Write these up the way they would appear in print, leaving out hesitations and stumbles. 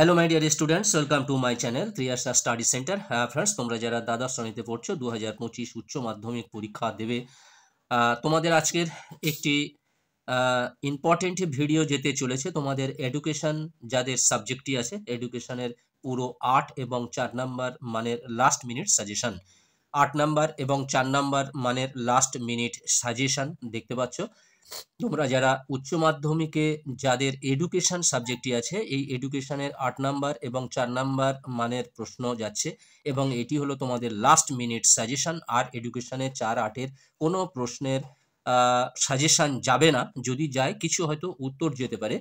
Hello my dear students, welcome to my channel 3 years study centre. হ্যাঁ friends, তোমরা যারা দ্বাদশ শ্রেণীতে পড়ছো 2025 উচ্চ মাধ্যমিক পরীক্ষা দেবে, তোমাদের আজকের একটি ইম্পর্টেন্ট ভিডিও যেতে চলেছে। তোমাদের এডুকেশন যাদের সাবজেক্টই আছে, এডুকেশনের পুরো 8 এবং 4 নাম্বার মানের লাস্ট মিনিট সাজেশন, 8 নাম্বার এবং 4 নাম্বার মানের লাস্ট মিনিট সাজেশন দেখতে পাচ্ছ। তোমরা যারা উচ্চ মাধ্যমিকে যাদের এডুকেশন সাবজেক্টটি আছে, এই এডুকেশনের 8 নাম্বার এবং 4 নাম্বার মানের প্রশ্ন যাচ্ছে এবং এটি হলো তোমাদের লাস্ট মিনিট সাজেশন। আর এডুকেশনের 4-8-এর কোনো প্রশ্নের সাজেশন যাবে না, যদি যায় কিছু হয়তো উত্তর যেতে পারে,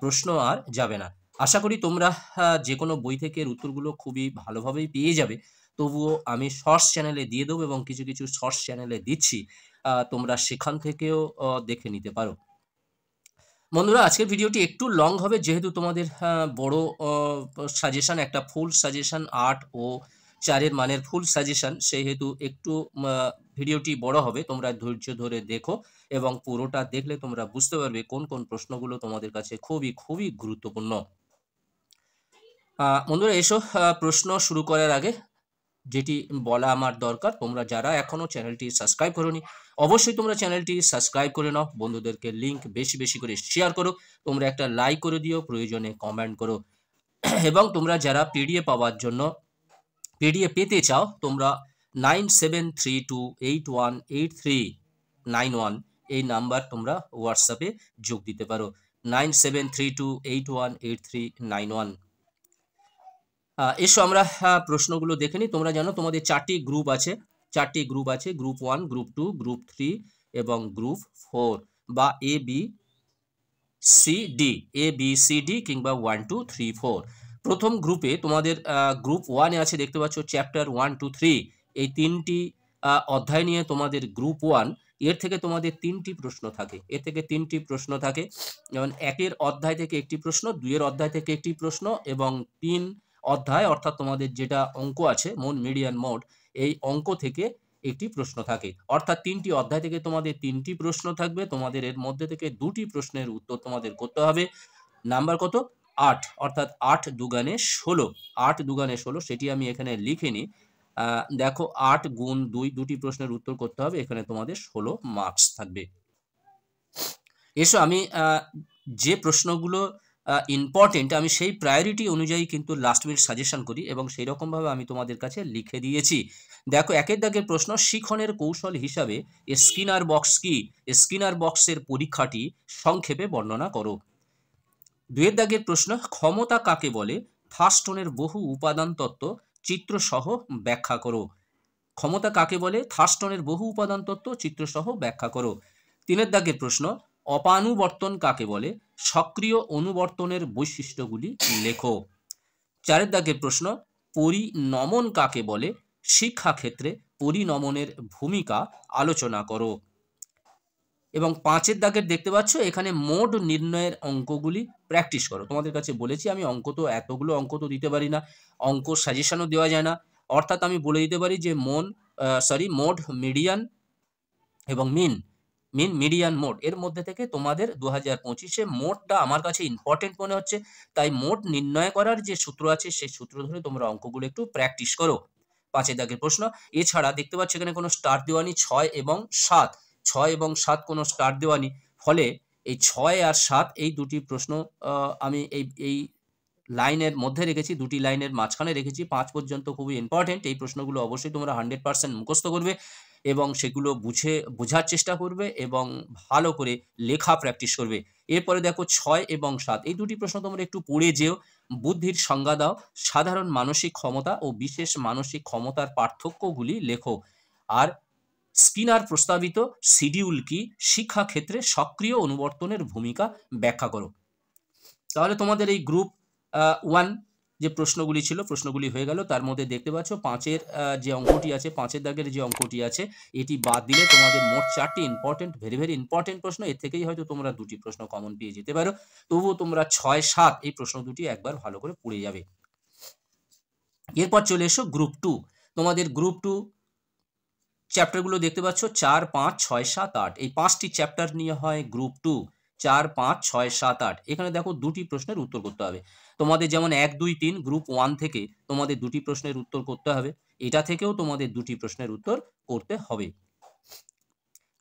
প্রশ্ন আর যাবে না। আশা করি তোমরা যে কোনো বই থেকে এর উত্তরগুলো খুবই ভালোভাবেই পেয়ে যাবে। তবুও আমি শর্টস চ্যানেলে দিয়ে দেবো এবং কিছু কিছু শর্টস চ্যানেলে দিচ্ছি, তোমরা সেখান থেকেও দেখে নিতে পারো। বন্ধুরা, আজকের ভিডিওটি একটু লং হবে, যেহেতু তোমাদের বড় সাজেশন, একটা ফুল সাজেশন 8 ও 4-এর মানের ফুল সাজেশন, সেহেতু একটু ভিডিওটি বড় হবে। তোমরা ধৈর্য ধরে দেখো এবং পুরোটা দেখলে তোমরা বুঝতে পারবে কোন কোন প্রশ্নগুলো তোমাদের কাছে খুবই খুবই গুরুত্বপূর্ণ। বন্ধুরা এসো, প্রশ্ন শুরু করার আগে যেটি বলা আমার দরকার, তোমরা যারা এখনো চ্যানেলটি সাবস্ক্রাইব করোনি অবশ্যই তোমরা চ্যানেলটি সাবস্ক্রাইব করে নাও, বন্ধুদেরকে লিংক বেশি বেশি করে শেয়ার করো, তোমরা একটা লাইক করে দিও, প্রয়োজনে কমেন্ট করো। এবং তোমরা যারা পিডিএফ পাওয়ার জন্য পিডিএফ পেতে চাও, তোমরা 9732818391 এই নাম্বার তোমরা হোয়াটসঅ্যাপে যোগ দিতে পারো, 9732818391। এসো আমরা প্রশ্নগুলো দেখে নিই। তোমরা জানো তোমাদের 4টি গ্রুপ আছে, গ্রুপ 1, গ্রুপ 2, গ্রুপ 3 এবং গ্রুপ 4, বা ABCD কিংবা 1 2 3 4। প্রথম গ্রুপে তোমাদের গ্রুপ 1-এ আছে, দেখতে পাচ্ছ চ্যাপ্টার 1 2 3, এই 3টি অধ্যায় নিয়ে তোমাদের গ্রুপ 1। এর থেকে তোমাদের 3টি প্রশ্ন থাকে, যেমন 1-এর অধ্যায় থেকে একটি প্রশ্ন, 2-এর অধ্যায় থেকে একটি প্রশ্ন এবং 3 অধ্যায় অর্থাৎ তোমাদের যেটা অঙ্ক আছে মন মিডিয়ান মোড, এই অঙ্ক থেকে একটি প্রশ্ন থাকে। অর্থাৎ 3টি অধ্যায় থেকে তোমাদের 3টি প্রশ্ন থাকবে, তোমাদের এর মধ্যে থেকে 2টি প্রশ্নের উত্তর তোমাদের করতে হবে। নাম্বার কত? 8, অর্থাৎ 8 দুগানে 16, 8 দুগানে 16, সেটি আমি এখানে লিখে নিই। দেখো 8 গুণ 2, 2টি প্রশ্নের উত্তর করতে হবে, এখানে তোমাদের 16 মার্কস থাকবে। এসো আমি যে প্রশ্নগুলো ইম্পর্টেন্ট, আমি সেই প্রায়োরিটি অনুযায়ী কিন্তু লাস্ট মিনিট সাজেশন করি এবং সেই রকমভাবে আমি তোমাদের কাছে লিখে দিয়েছি। দেখো 1-এর দাগের প্রশ্ন, শিখনের কৌশল হিসাবে স্কিনার বক্স কি? স্কিনার বক্সের পরীক্ষাটি সংক্ষেপে বর্ণনা করো। 2-এর দাগের প্রশ্ন, ক্ষমতা কাকে বলে? থার্স্টনের বহু উপাদান তত্ত্ব চিত্রসহ ব্যাখ্যা করো। ক্ষমতা কাকে বলে? থার্স্টনের বহু উপাদান তত্ত্ব চিত্রসহ ব্যাখ্যা করো। 3-এর দাগের প্রশ্ন, অপানুবর্তন কাকে বলে? সক্রিয় অনুবর্তনের বৈশিষ্ট্যগুলি লেখো। 4-এর দাগের প্রশ্ন, পরিনমন কাকে বলে? শিক্ষাক্ষেত্রে পরিনমনের ভূমিকা আলোচনা করো। এবং 5-এর দাগের দেখতে পাচ্ছ এখানে মোড নির্ণয়ের অঙ্কগুলি প্র্যাকটিস করো। তোমাদের কাছে বলেছি আমি অঙ্ক তো এতগুলো অঙ্ক তো দিতে পারি না, অঙ্ক সাজেশনও দেওয়া যায় না, অর্থাৎ আমি বলে দিতে পারি যে মোড, মিডিয়ান এবং মিন মিডিয়ান মোড, এর মধ্যে থেকে তোমাদের 2025-এ মোডটা আমার কাছে ইম্পর্টেন্ট মনে হচ্ছে, তাই মোড নির্ণয় করার যে সূত্র আছে সেই সূত্র ধরে তোমরা অঙ্কগুলো একটু প্র্যাকটিস করো। 5-এর দাগের প্রশ্ন, এছাড়া দেখতে পাচ্ছ এখানে কোনো স্টার দেওয়ানি 6 এবং 7 কোনো স্টার দেওয়ানি, ফলে এই 6 আর 7 এই দুটি প্রশ্ন আমি এই লাইনের মধ্যে রেখেছি, দুটি লাইনের মাঝখানে রেখেছি। 5 পর্যন্ত খুবই ইম্পর্টেন্ট, এই প্রশ্নগুলো অবশ্যই তোমরা 100% মুখস্থ করবে এবং সেগুলো বোঝার চেষ্টা করবে এবং ভালো করে লেখা প্র্যাকটিস করবে। এরপরে দেখো 6 এবং 7 এই দুটি প্রশ্ন তোমরা একটু পড়ে যেও। বুদ্ধির সংজ্ঞা দাও, সাধারণ মানসিক ক্ষমতা ও বিশেষ মানসিক ক্ষমতার পার্থক্যগুলি লেখো। আর স্কিনার প্রস্তাবিত শিডিউল কি? শিক্ষাক্ষেত্রে সক্রিয় অনুবর্তনের ভূমিকা ব্যাখ্যা করো। তাহলে তোমাদের এই গ্রুপ 1 যে প্রশ্নগুলি ছিল, প্রশ্নগুলি হয়ে গেল। তার মধ্যে দেখতে পাচ্ছ 5-এর যে অঙ্কটি আছে, 5-এর দাগের যে অঙ্কটি আছে, এটি বাদ দিলে তোমাদের মোট 4টি ইম্পর্টেন্ট, ভেরি ভেরি ইম্পর্টেন্ট প্রশ্ন। এর থেকেই হয়তো তোমরা 2টি প্রশ্ন কমন পেয়ে যেতে পারো, তবুও তোমরা 6-7 এই প্রশ্ন দুটি একবার ভালো করে পড়ে যাবে। এরপর চলে এসো গ্রুপ 2। তোমাদের গ্রুপ 2 চ্যাপ্টারগুলো দেখতে পাচ্ছ 4, 5, 6, 7, 8, এই 5টি চ্যাপ্টার নিয়ে হয় গ্রুপ 2। 4, 5, 6, 7, 8, এখানে দেখো 2টি প্রশ্নের উত্তর করতে হবে। তোমাদের যেমন 1, 2, 3 গ্রুপ 1 থেকে তোমাদের 2টি প্রশ্নের উত্তর করতে হবে, এটা থেকেও তোমাদের 2টি প্রশ্নের উত্তর করতে হবে।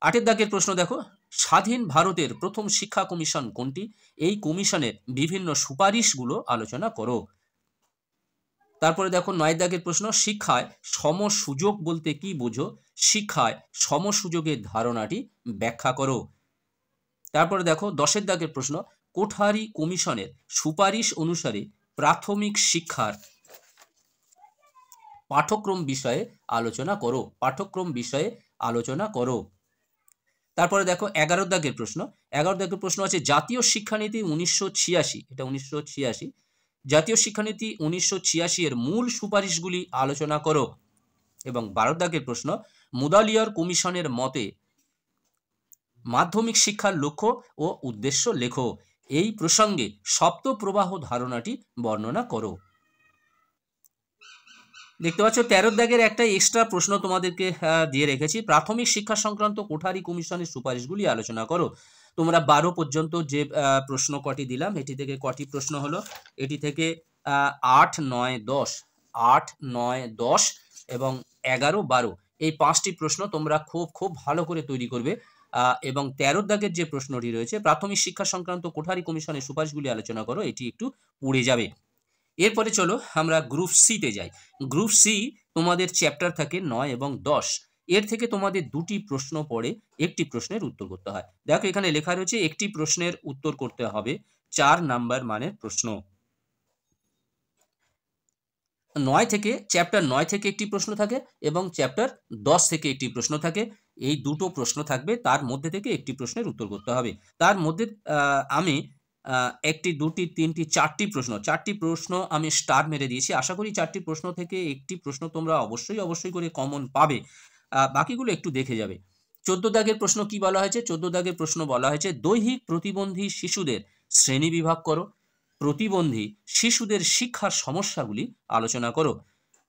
8 দাগের প্রশ্ন দেখো, স্বাধীন ভারতের প্রথম শিক্ষা কমিশন কোনটি? এই কমিশনের বিভিন্ন সুপারিশগুলো আলোচনা করো। তারপরে দেখো 9 দাগের প্রশ্ন, শিক্ষায় সমসুযোগ বলতে কি বোঝো? শিক্ষায় সমসুযোগের ধারণাটি ব্যাখ্যা করো। তারপরে দেখো 10 দাগের প্রশ্ন, কোঠারি কমিশনের সুপারিশ অনুসারে প্রাথমিক শিক্ষার পাঠ্যক্রম বিষয়ে আলোচনা করো। পাঠ্যক্রম বিষয়ে আলোচনা করো। তারপরে দেখো 11 দাগের প্রশ্ন, 11 দাগের প্রশ্ন আছে জাতীয় শিক্ষানীতি 1986, এটা 1986, জাতীয় শিক্ষানীতি 1986 এর মূল সুপারিশগুলি আলোচনা করো। এবং 12 দাগের প্রশ্ন, মুদালিয়ার কমিশনের মতে মাধ্যমিক শিক্ষার লক্ষ্য ও উদ্দেশ্য লেখো। এই প্রসঙ্গে সপ্ত প্রবাহ ধারণাটি বর্ণনা করো। দেখতে পাচ্ছ 13 দাগের একটা এক্সট্রা প্রশ্ন তোমাদেরকে দিয়ে রেখেছি, প্রাথমিক শিক্ষা সংক্রান্ত কোঠারি কমিশনের সুপারিশগুলি আলোচনা করো। তোমরা 12 পর্যন্ত যে প্রশ্ন কটি দিলাম, এটি থেকে কটি প্রশ্ন হলো? এটি থেকে 8, 9, 10, 8, 9, 10 এবং 11, 12 এই 5টি প্রশ্ন তোমরা খুব ভালো করে তৈরি করবে। এবং 13 দাগের যে প্রশ্নটি রয়েছে, প্রাথমিক শিক্ষা সংক্রান্ত কোঠারি কমিশনের সুপারিশগুলি আলোচনা করো, এটি একটু পড়ে যাবে। এরপরে চলো আমরা গ্রুপ সিতে যাই। গ্রুপ সি তোমাদের চ্যাপ্টার থাকে 9 এবং 10। এর থেকে তোমাদের 2টি প্রশ্ন পড়ে, একটি প্রশ্নের উত্তর করতে হয়। দেখো এখানে লেখা রয়েছে একটি প্রশ্নের উত্তর করতে হবে 4 নাম্বার মানের প্রশ্ন। 9 থেকে একটি প্রশ্ন থাকে এবং চ্যাপ্টার 10 থেকে একটি প্রশ্ন থাকে। এই দুটো প্রশ্ন থাকবে, তার মধ্যে থেকে একটি প্রশ্নের উত্তর করতে হবে। তার মধ্যে আমি 1টি, 2টি, 3টি, 4টি প্রশ্ন আমি স্টার মেরে দিয়েছি। আশা করি 4টি প্রশ্ন থেকে একটি প্রশ্ন তোমরা অবশ্যই করে কমন পাবে। বাকিগুলো একটু দেখে যাবে। 14 দাগের প্রশ্ন কি বলা হয়েছে? 14 দাগের প্রশ্ন বলা হয়েছে দৈহিক প্রতিবন্ধী শিশুদের শ্রেণী বিভাগ করো, প্রতিবন্ধী শিশুদের শিক্ষার সমস্যাগুলি আলোচনা করো।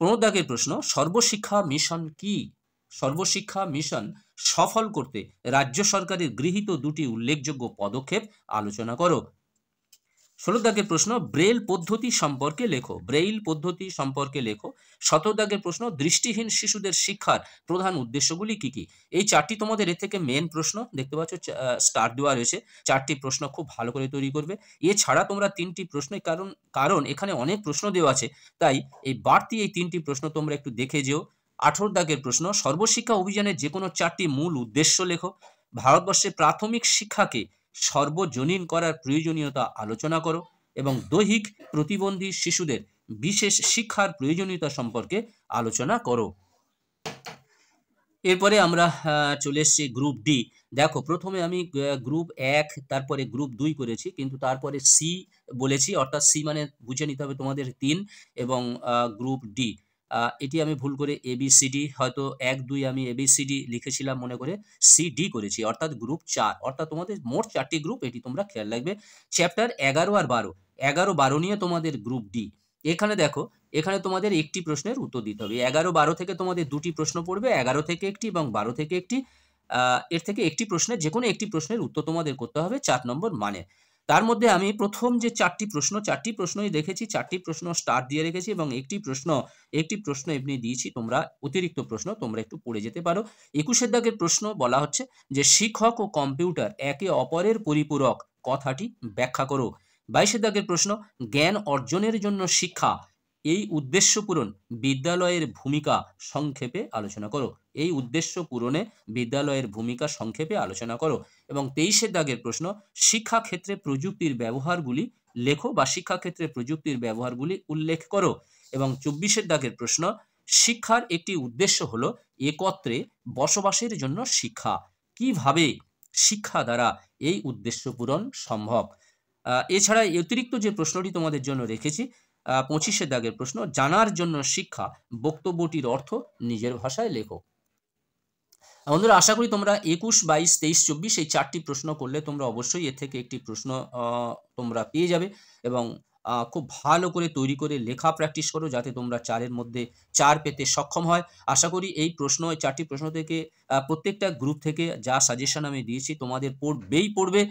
15 দাগের প্রশ্ন, সর্বশিক্ষা মিশন কি? সর্বশিক্ষা মিশন সফল করতে রাজ্য সরকারের গৃহীত 2টি উল্লেখযোগ্য পদক্ষেপ আলোচনা করো। 16 দাগের প্রশ্ন, ব্রেইল পদ্ধতি সম্পর্কে লেখো। ব্রেইল পদ্ধতি সম্পর্কে লেখো। 17 দাগের প্রশ্ন, দৃষ্টিহীন শিশুদের শিক্ষার প্রধান উদ্দেশ্যগুলি কি কি? এই 4টি তোমাদের এর থেকে মেন প্রশ্ন, দেখতে পাচ্ছ স্টার দেওয়া রয়েছে। 4টি প্রশ্ন খুব ভালো করে তৈরি করবে। এছাড়া তোমরা 3টি প্রশ্ন, কারণ এখানে অনেক প্রশ্ন দেওয়া আছে, তাই এই বাড়তি এই 3টি প্রশ্ন তোমরা একটু দেখে যেও। 18 দাগের প্রশ্ন, সর্বশিক্ষা অভিযানের যে কোনো 4টি মূল উদ্দেশ্য লেখো। ভারতবর্ষে প্রাথমিক শিক্ষাকে সর্বজনীন করার প্রয়োজনীয়তা আলোচনা করো এবং দৈহিক প্রতিবন্ধী শিশুদের বিশেষ শিক্ষার প্রয়োজনীয়তা সম্পর্কে আলোচনা করো। এরপরে আমরা চলে এসেছি গ্রুপ ডি। দেখো প্রথমে আমি গ্রুপ 1, তারপরে গ্রুপ 2 করেছি, কিন্তু তারপরে সি বলেছি, অর্থাৎ সি মানে বুঝে নিতে হবে তোমাদের 3 এবং গ্রুপ ডি। এটি আমি ভুল করে এবিসিডি, হয়তো 1, 2 আমি এবিসিডি লিখেছিলাম মনে করে, সিডি করেছি, অর্থাৎ গ্রুপ 4। অর্থাৎ তোমাদের মোট 4টি গ্রুপ, এটি তোমরা খেয়াল রাখবে। চ্যাপ্টার 11 আর 12, 11, 12 নিয়ে তোমাদের গ্রুপ ডি। এখানে দেখো, এখানে তোমাদের একটি প্রশ্নের উত্তর দিতে হবে। 11, 12 থেকে তোমাদের 2টি প্রশ্ন পড়বে, 11 থেকে একটি এবং 12 থেকে একটি। এর থেকে একটি প্রশ্নের, যে কোনো একটি প্রশ্নের উত্তর তোমাদের করতে হবে 4 নম্বর মানে। তার মধ্যে আমি প্রথম যে 4টি প্রশ্নই দেখেছি, 4টি প্রশ্ন স্টার দিয়ে রেখেছি এবং একটি প্রশ্ন এমনি দিয়েছি, তোমরা অতিরিক্ত প্রশ্ন তোমরা একটু পড়ে যেতে পারো। 21 দাগের প্রশ্ন বলা হচ্ছে যে শিক্ষক ও কম্পিউটার একে অপরের পরিপূরক, কথাটি ব্যাখ্যা করো। 22 দাগের প্রশ্ন, জ্ঞান অর্জনের জন্য শিক্ষা, এই উদ্দেশ্য পূরণ বিদ্যালয়ের ভূমিকা সংক্ষেপে আলোচনা করো। এই উদ্দেশ্য পূরণে বিদ্যালয়ের ভূমিকা সংক্ষেপে আলোচনা করো। এবং 23 দাগের প্রশ্ন, শিক্ষাক্ষেত্রে প্রযুক্তির ব্যবহারগুলি লেখো বা শিক্ষাক্ষেত্রে প্রযুক্তির ব্যবহারগুলি উল্লেখ করো। এবং 24 দাগের প্রশ্ন, শিক্ষার একটি উদ্দেশ্য হলো একত্রে বসবাসের জন্য শিক্ষা, কিভাবে শিক্ষা দ্বারা এই উদ্দেশ্য পূরণ সম্ভব। এছাড়া অতিরিক্ত যে প্রশ্নটি তোমাদের জন্য রেখেছি, 25 দাগের প্রশ্ন, জানার জন্য শিক্ষা, বক্তব্যটির অর্থ নিজের ভাষায় লেখো। বন্ধুরা আশা করি তোমরা 21, 22, 23, 24 এই 4টি প্রশ্ন করলে তোমরা অবশ্যই এর থেকে একটি প্রশ্ন তোমরা পেয়ে যাবে। এবং খুব ভালো করে তৈরি করে লেখা প্র্যাকটিস করো, যাতে তোমরা 4-এর মধ্যে 4 পেতে সক্ষম হয়। আশা করি এই 4টি প্রশ্ন থেকে প্রত্যেকটা গ্রুপ থেকে যা সাজেশন আমি দিয়েছি তোমাদের পড়বে।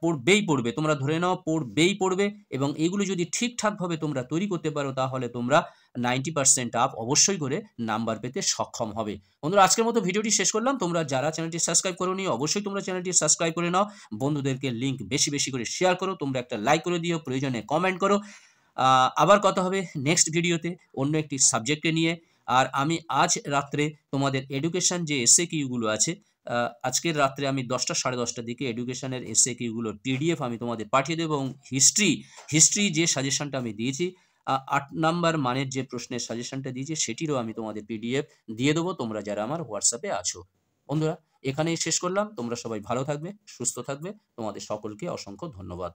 পড়বেই পড়বে, তোমরা ধরে নাও পড়বেই পড়বে, এবং এগুলো যদি ঠিকঠাকভাবে তোমরা তৈরি করতে পারো তাহলে তোমরা 90% আপ অবশ্যই করে নাম্বার পেতে সক্ষম হবে। বন্ধুরা, আজকের মতো ভিডিওটি শেষ করলাম। তোমরা যারা চ্যানেলটি সাবস্ক্রাইব করোনি অবশ্যই তোমরা চ্যানেলটি সাবস্ক্রাইব করে নাও। বন্ধুদেরকে লিঙ্ক বেশি বেশি করে শেয়ার করো, তোমরা একটা লাইক করে দিও, প্রয়োজনে কমেন্ট করো। আবার কথা হবে নেক্সট ভিডিওতে অন্য একটি সাবজেক্টে নিয়ে। আর আমি আজ রাত্রে তোমাদের এডুকেশন যে এসএ কিউগুলো আছে, আজকের রাত্রে আমি 10টা 10:30টার দিকে এডুকেশনের এসএ কিউগুলোর পিডিএফ আমি তোমাদের পাঠিয়ে দেবো, এবং হিস্ট্রি যে সাজেশনটা আমি দিয়েছি, 8 নাম্বার মানের যে প্রশ্নের সাজেশনটা দিয়েছি সেটিরও আমি তোমাদের পিডিএফ দিয়ে দেবো, তোমরা যারা আমার হোয়াটসঅ্যাপে আছো। বন্ধুরা, এখানেই শেষ করলাম। তোমরা সবাই ভালো থাকবে, সুস্থ থাকবে। তোমাদের সকলকে অসংখ্য ধন্যবাদ।